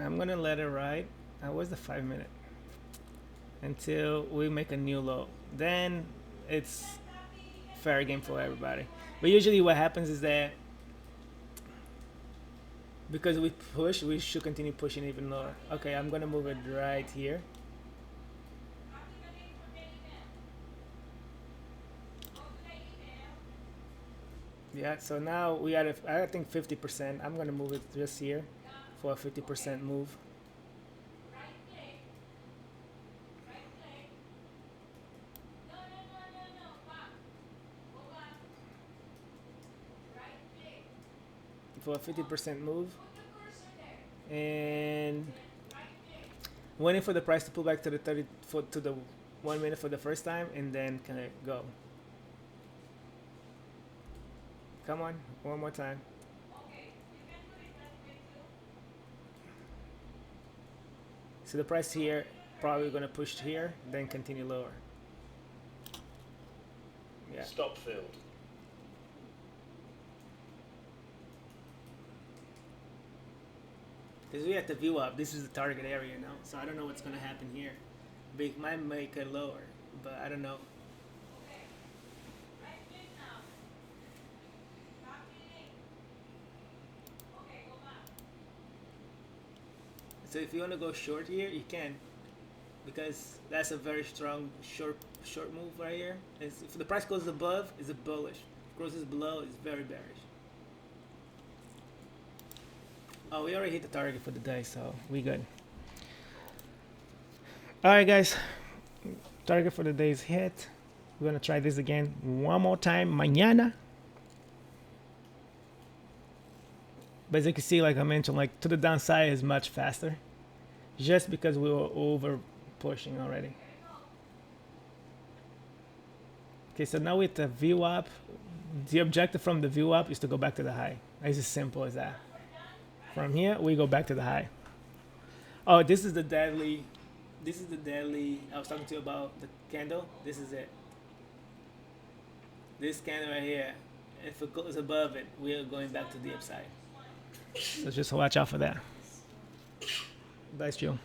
I'm gonna let it ride. Where's the 5 minute? Until we make a new low. Then it's fair game for everybody. But usually what happens is that because we push, we should continue pushing even lower. Okay, I'm gonna move it right here. Yeah, so now we got I think 50%. I'm gonna move it just here for a 50% move. For a 50% move. And waiting for the price to pull back to the 30 to the 1 minute for the first time and then can it go. Come on, one more time. So the price here probably gonna push here, then continue lower. Yeah. Stop field. Because we have to view up. This is the target area now, so I don't know what's gonna happen here. Big might make it lower, but I don't know. So if you want to go short here, you can, because that's a very strong short move right here. If the price goes above, it's a bullish. If it goes below, it's very bearish. Oh, we already hit the target for the day, so we good. All right, guys. Target for the day is hit. We're gonna try this again one more time mañana. But as you can see, like I mentioned, like to the downside is much faster, just because we were over pushing already. Okay, so now with the VWAP, the objective from the VWAP is to go back to the high. It's as simple as that. From here, we go back to the high. Oh, this is the deadly. This is the deadly. I was talking to you about the candle. This is it. This candle right here. If it goes above it, we are going back to the upside. So just watch out for that. That's true.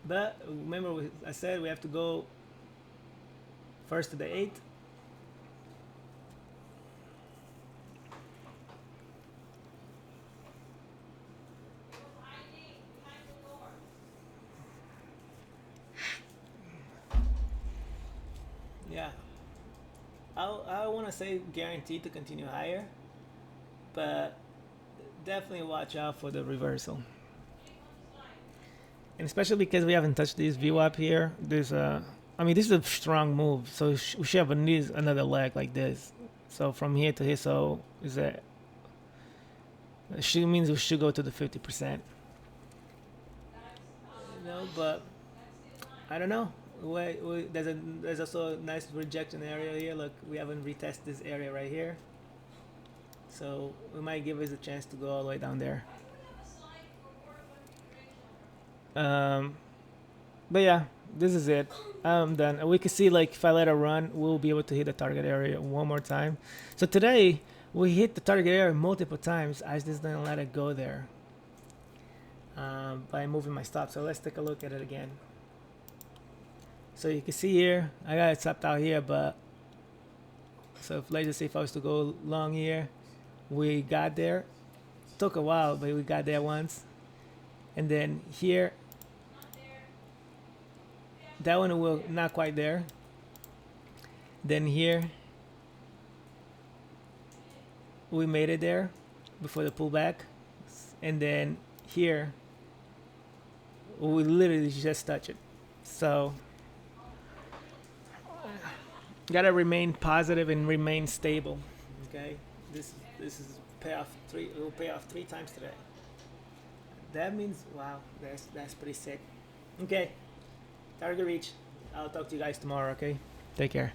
But remember, I said we have to go first to the 8. Yeah. I want to say guaranteed to continue higher, but definitely watch out for the reversal. And especially because we haven't touched this VWAP here. There's I mean, this is a strong move, so we should have another leg like this. So from here to here, so is that she means we should go to the 50%. But I don't know. There's also a nice rejection area here. Look, we haven't retested this area right here, so we might give us a chance to go all the way down there. But yeah, this is it. I'm done. We can see, like, if I let it run, we'll be able to hit the target area one more time. So today we hit the target area multiple times. I just didn't let it go there by moving my stop. So let's take a look at it again. So you can see here, I got it stopped out here, but so if, let's just say if I was to go long here, we got there. Took a while, but we got there once. And then here, that one will not quite there. Then here, we made it there before the pullback. And then here, we literally just touch it. So gotta remain positive and remain stable. Okay, this is payoff three. It will pay off 3 times today. That means, wow, that's pretty sick. Okay, target reach. I'll talk to you guys tomorrow. Okay, take care.